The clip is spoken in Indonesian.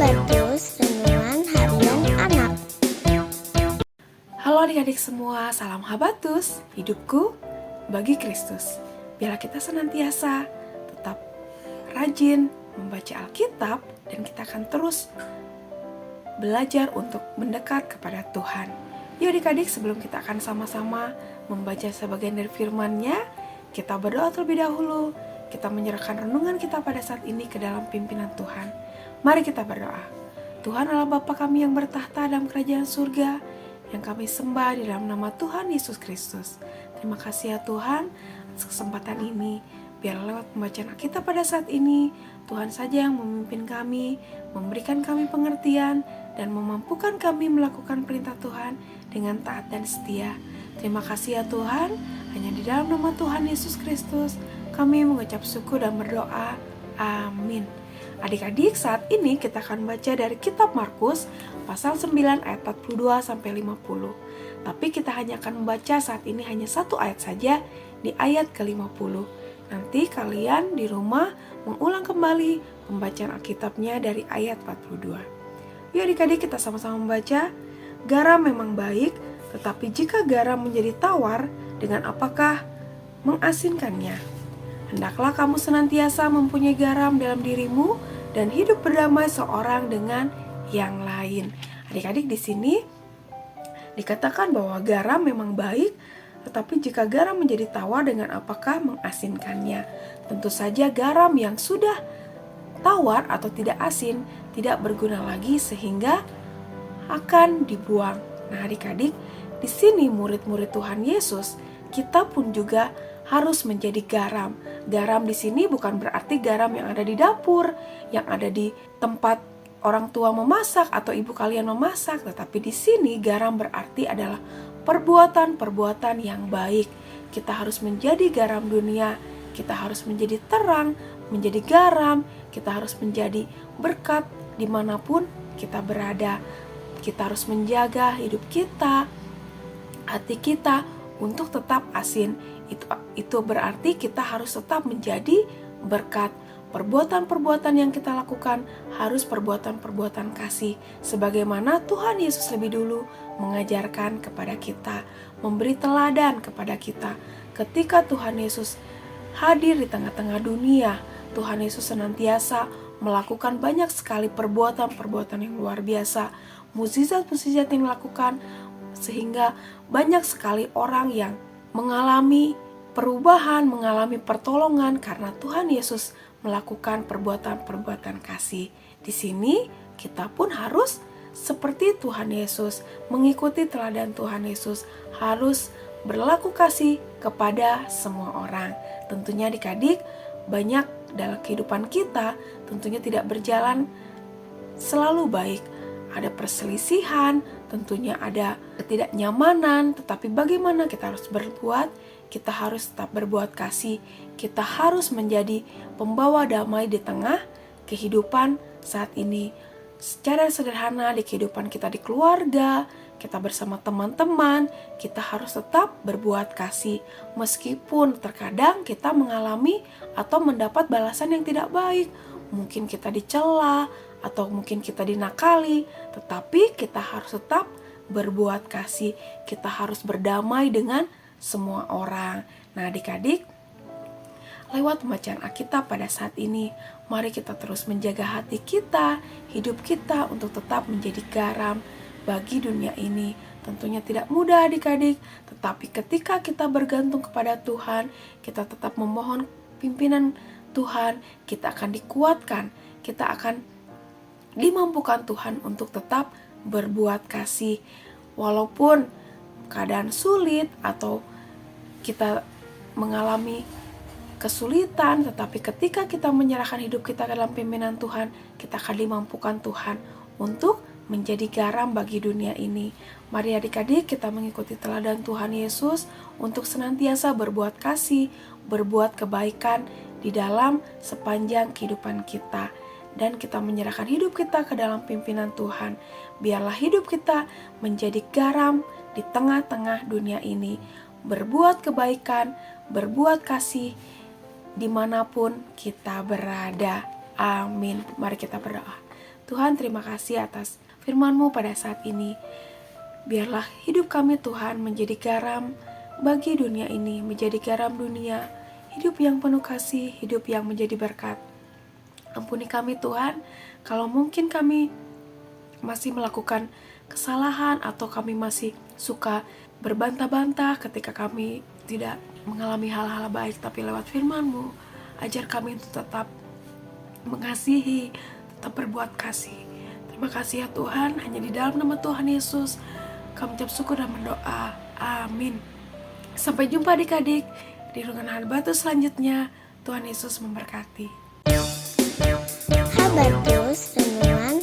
Habatus Renungan Harian Anak. Halo adik-adik semua, salam Habatus, hidupku bagi Kristus. Biarlah kita senantiasa tetap rajin membaca Alkitab dan kita akan terus belajar untuk mendekat kepada Tuhan. Yuk adik-adik, sebelum kita akan sama-sama membaca sebagian dari firman-Nya, kita berdoa terlebih dahulu. Kita menyerahkan renungan kita pada saat ini ke dalam pimpinan Tuhan. Mari kita berdoa. Tuhan Allah Bapa kami yang bertahta dalam kerajaan surga, yang kami sembah di dalam nama Tuhan Yesus Kristus. Terima kasih ya Tuhan atas kesempatan ini. Biar lewat pembacaan kita pada saat ini, Tuhan saja yang memimpin kami, memberikan kami pengertian, dan memampukan kami melakukan perintah Tuhan dengan taat dan setia. Terima kasih ya Tuhan, hanya di dalam nama Tuhan Yesus Kristus kami mengucap syukur dan berdoa. Amin. Adik-adik, saat ini kita akan baca dari kitab Markus pasal 9 ayat 42 sampai 50. Tapi kita hanya akan membaca saat ini hanya satu ayat saja, di ayat ke-50. Nanti kalian di rumah mengulang kembali pembacaan Alkitabnya dari ayat 42. Yuk adik-adik, kita sama-sama membaca. Garam memang baik, tetapi jika garam menjadi tawar, dengan apakah mengasinkannya? Hendaklah kamu senantiasa mempunyai garam dalam dirimu dan hidup berdamai seorang dengan yang lain. Adik-adik, di sini dikatakan bahwa garam memang baik, tetapi jika garam menjadi tawar, dengan apakah mengasinkannya? Tentu saja garam yang sudah tawar atau tidak asin tidak berguna lagi sehingga akan dibuang. Nah, adik-adik, di sini murid-murid Tuhan Yesus, kita pun juga harus menjadi garam. Garam di sini bukan berarti garam yang ada di dapur, yang ada di tempat orang tua memasak atau ibu kalian memasak, tetapi di sini garam berarti adalah perbuatan-perbuatan yang baik. Kita harus menjadi garam dunia, kita harus menjadi terang, menjadi garam, kita harus menjadi berkat dimanapun kita berada. Kita harus menjaga hidup kita, hati kita untuk tetap asin. Itu berarti kita harus tetap menjadi berkat. Perbuatan-perbuatan yang kita lakukan harus perbuatan-perbuatan kasih, sebagaimana Tuhan Yesus lebih dulu mengajarkan kepada kita, memberi teladan kepada kita. Ketika Tuhan Yesus hadir di tengah-tengah dunia, Tuhan Yesus senantiasa melakukan banyak sekali perbuatan-perbuatan yang luar biasa, mukjizat-mukjizat yang dilakukan, sehingga banyak sekali orang yang mengalami perubahan, mengalami pertolongan karena Tuhan Yesus melakukan perbuatan-perbuatan kasih. Di sini kita pun harus seperti Tuhan Yesus, mengikuti teladan Tuhan Yesus, harus berlaku kasih kepada semua orang. Tentunya adik-adik, banyak dalam kehidupan kita tentunya tidak berjalan selalu baik. Ada perselisihan, tentunya ada ketidaknyamanan, tetapi bagaimana kita harus berbuat? Kita harus tetap berbuat kasih. Kita harus menjadi pembawa damai di tengah kehidupan saat ini. Secara sederhana di kehidupan kita di keluarga, kita bersama teman-teman, kita harus tetap berbuat kasih. Meskipun terkadang kita mengalami atau mendapat balasan yang tidak baik. Mungkin kita dicela, atau mungkin kita dinakali, tetapi kita harus tetap berbuat kasih. Kita harus berdamai dengan semua orang. Nah adik-adik, lewat pembacaan Alkitab pada saat ini, mari kita terus menjaga hati kita, hidup kita untuk tetap menjadi garam bagi dunia ini. Tentunya tidak mudah adik-adik, tetapi ketika kita bergantung kepada Tuhan, kita tetap memohon pimpinan Tuhan, kita akan dikuatkan, kita akan dimampukan Tuhan untuk tetap berbuat kasih. Walaupun keadaan sulit atau kita mengalami kesulitan, tetapi ketika kita menyerahkan hidup kita ke dalam pimpinan Tuhan, kita akan dimampukan Tuhan untuk menjadi garam bagi dunia ini. Mari adik-adik, kita mengikuti teladan Tuhan Yesus untuk senantiasa berbuat kasih, berbuat kebaikan di dalam sepanjang kehidupan kita. Dan kita menyerahkan hidup kita ke dalam pimpinan Tuhan. Biarlah hidup kita menjadi garam di tengah-tengah dunia ini. Berbuat kebaikan, berbuat kasih dimanapun kita berada. Amin. Mari kita berdoa. Tuhan, terima kasih atas firman-Mu pada saat ini. Biarlah hidup kami Tuhan menjadi garam bagi dunia ini, menjadi garam dunia, hidup yang penuh kasih, hidup yang menjadi berkat. Ampuni kami Tuhan, kalau mungkin kami masih melakukan kesalahan atau kami masih suka berbantah-bantah ketika kami tidak mengalami hal-hal baik, tapi lewat firman-Mu, ajar kami untuk tetap mengasihi, tetap berbuat kasih. Terima kasih ya Tuhan, hanya di dalam nama Tuhan Yesus kami ucap syukur dan berdoa. Amin. Sampai jumpa adik-adik di Renungan Habatus selanjutnya. Tuhan Yesus memberkati. Habatus Renungan